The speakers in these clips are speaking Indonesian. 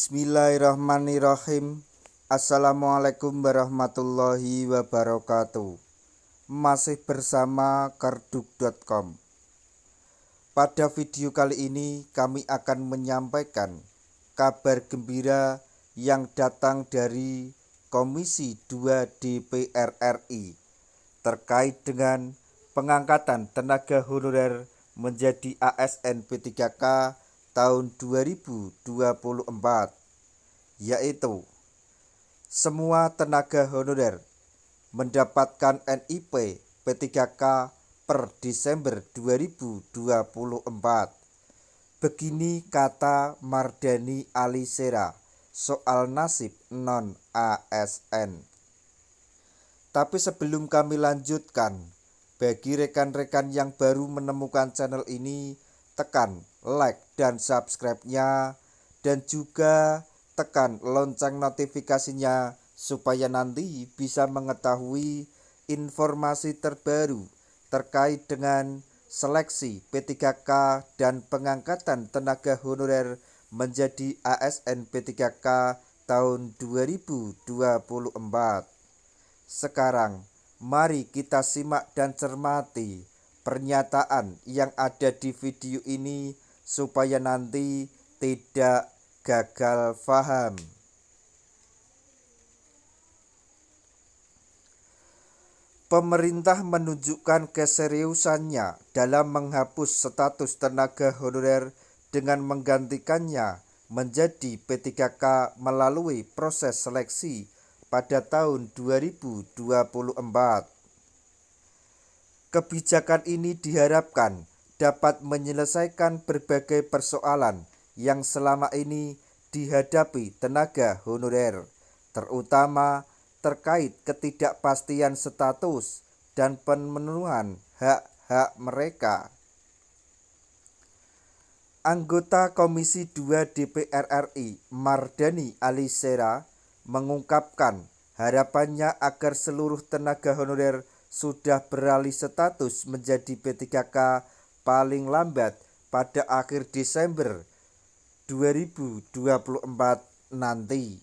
Bismillahirrahmanirrahim. Assalamualaikum warahmatullahi wabarakatuh. Masih bersama karduk.com. Pada video kali ini kami akan menyampaikan kabar gembira yang datang dari Komisi 2 DPR RI terkait dengan pengangkatan tenaga honorer menjadi ASN P3K tahun 2024, yaitu semua tenaga honorer mendapatkan NIP P3K per Desember 2024. Begini kata Mardani Alisera soal nasib non-ASN. Tapi sebelum kami lanjutkan, bagi rekan-rekan yang baru menemukan channel ini, tekan like dan subscribe-nya, dan juga tekan lonceng notifikasinya supaya nanti bisa mengetahui informasi terbaru terkait dengan seleksi P3K dan pengangkatan tenaga honorer menjadi ASN P3K tahun 2024. Sekarang mari kita simak dan cermati pernyataan yang ada di video ini supaya nanti tidak gagal paham. Pemerintah menunjukkan keseriusannya dalam menghapus status tenaga honorer dengan menggantikannya menjadi P3K melalui proses seleksi pada tahun 2024. Kebijakan ini diharapkan dapat menyelesaikan berbagai persoalan yang selama ini dihadapi tenaga honorer, terutama terkait ketidakpastian status dan pemenuhan hak-hak mereka. Anggota Komisi 2 DPR RI Mardani Alisera mengungkapkan harapannya agar seluruh tenaga honorer sudah beralih status menjadi P3K paling lambat pada akhir Desember 2024 nanti.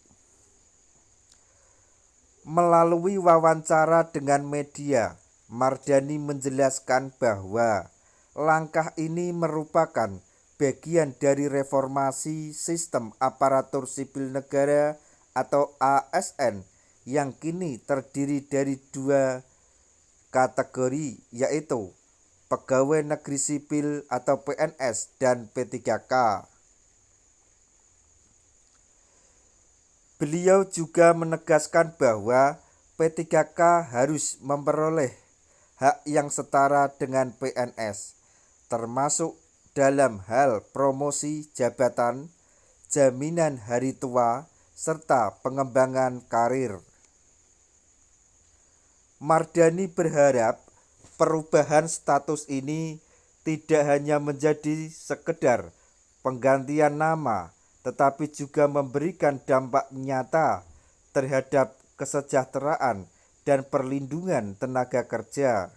Melalui wawancara dengan media, Mardani menjelaskan bahwa langkah ini merupakan bagian dari reformasi sistem aparatur sipil negara atau ASN yang kini terdiri dari dua kategori, yaitu pegawai negeri sipil atau PNS dan P3K. Beliau juga menegaskan bahwa P3K harus memperoleh hak yang setara dengan PNS, termasuk dalam hal promosi jabatan, jaminan hari tua, serta pengembangan karir. Mardani berharap perubahan status ini tidak hanya menjadi sekedar penggantian nama, tetapi juga memberikan dampak nyata terhadap kesejahteraan dan perlindungan tenaga kerja.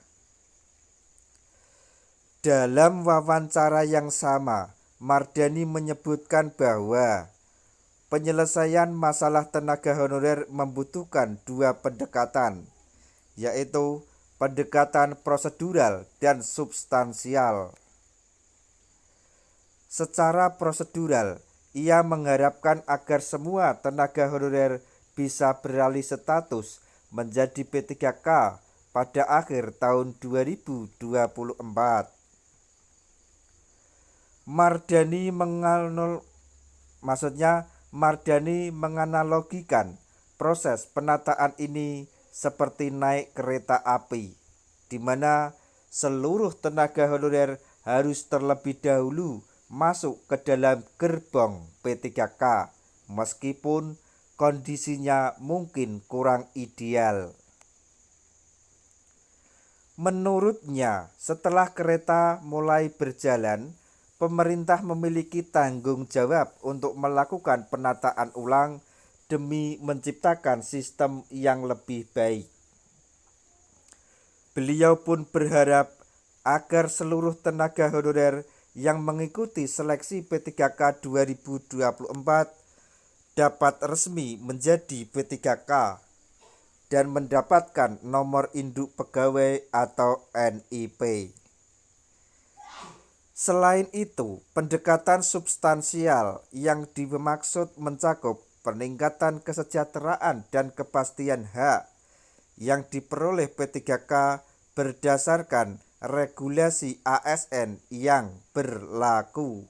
Dalam wawancara yang sama, Mardani menyebutkan bahwa penyelesaian masalah tenaga honorer membutuhkan dua pendekatan, yaitu pendekatan prosedural dan substansial. Secara prosedural, ia mengharapkan agar semua tenaga honorer bisa beralih status menjadi P3K pada akhir tahun 2024. Mardani menganalogikan proses penataan ini seperti naik kereta api, di mana seluruh tenaga honorer harus terlebih dahulu masuk ke dalam gerbong P3K, meskipun kondisinya mungkin kurang ideal. Menurutnya, setelah kereta mulai berjalan, pemerintah memiliki tanggung jawab untuk melakukan penataan ulang demi menciptakan sistem yang lebih baik. Beliau pun berharap agar seluruh tenaga honorer yang mengikuti seleksi P3K 2024 dapat resmi menjadi P3K dan mendapatkan nomor induk pegawai atau NIP. Selain itu, pendekatan substansial yang dimaksud mencakup peningkatan kesejahteraan dan kepastian hak yang diperoleh P3K berdasarkan regulasi ASN yang berlaku.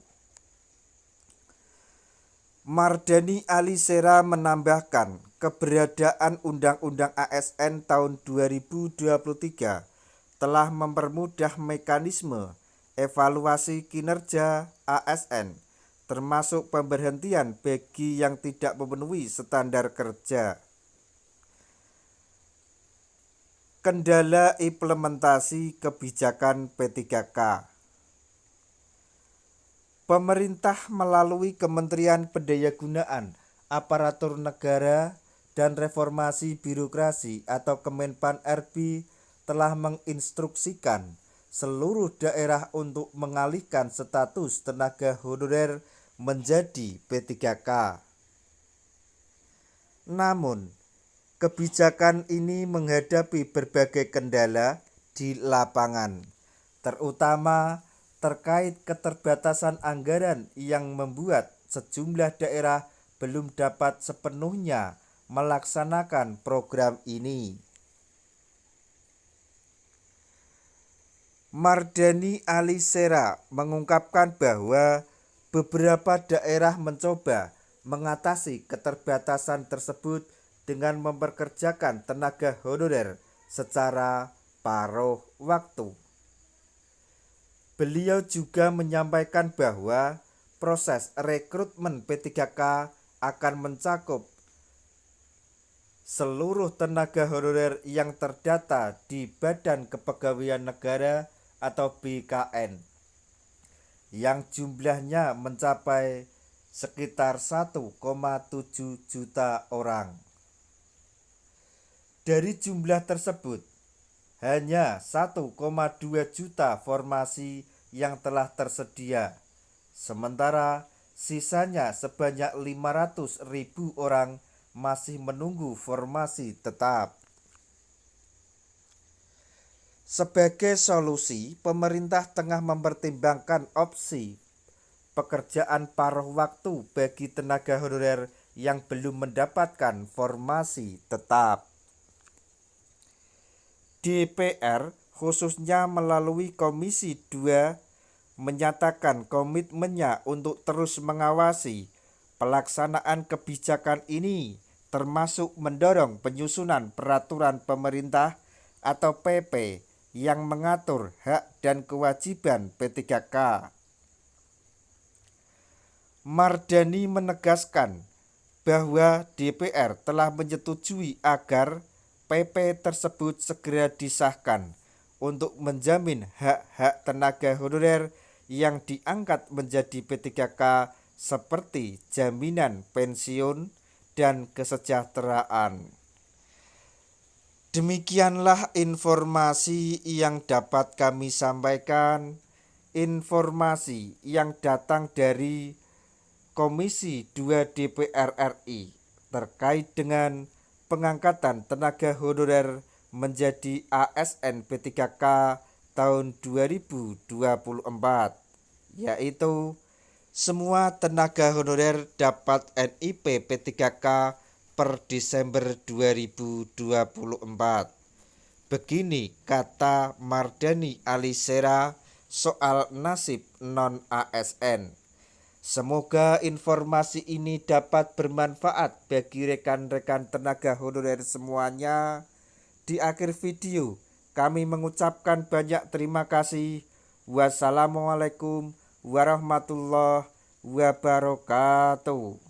Mardhani Alisera menambahkan, keberadaan Undang-Undang ASN tahun 2023 telah mempermudah mekanisme evaluasi kinerja ASN, termasuk pemberhentian bagi yang tidak memenuhi standar kerja. Kendala implementasi kebijakan P3K. Pemerintah melalui Kementerian Pendayagunaan Aparatur Negara dan Reformasi Birokrasi atau Kemenpan-RB telah menginstruksikan seluruh daerah untuk mengalihkan status tenaga honorer menjadi P3K. Namun, kebijakan ini menghadapi berbagai kendala di lapangan, terutama terkait keterbatasan anggaran yang membuat sejumlah daerah belum dapat sepenuhnya melaksanakan program ini. Mardhani Alisera mengungkapkan bahwa beberapa daerah mencoba mengatasi keterbatasan tersebut dengan memperkerjakan tenaga honorer secara paruh waktu. Beliau juga menyampaikan bahwa proses rekrutmen P3K akan mencakup seluruh tenaga honorer yang terdata di Badan Kepegawaian Negara atau BKN yang jumlahnya mencapai sekitar 1,7 juta orang. Dari jumlah tersebut, hanya 1,2 juta formasi yang telah tersedia, sementara sisanya sebanyak 500.000 orang masih menunggu formasi tetap. Sebagai solusi, pemerintah tengah mempertimbangkan opsi pekerjaan paruh waktu bagi tenaga honorer yang belum mendapatkan formasi tetap. DPR khususnya melalui Komisi 2 menyatakan komitmennya untuk terus mengawasi pelaksanaan kebijakan ini, termasuk mendorong penyusunan peraturan pemerintah atau PP yang mengatur hak dan kewajiban P3K. Mardhani menegaskan bahwa DPR telah menyetujui agar PP tersebut segera disahkan untuk menjamin hak-hak tenaga honorer yang diangkat menjadi P3K seperti jaminan pensiun dan kesejahteraan. Demikianlah informasi yang dapat kami sampaikan, informasi yang datang dari Komisi 2 DPR RI terkait dengan pengangkatan tenaga honorer menjadi ASN P3K tahun 2024, yaitu semua tenaga honorer dapat NIP P3K per Desember 2024. Begini kata Mardhani Alisera soal nasib non-ASN. Semoga informasi ini dapat bermanfaat bagi rekan-rekan tenaga honorer semuanya. Di akhir video, kami mengucapkan banyak terima kasih. Wassalamualaikum warahmatullahi wabarakatuh.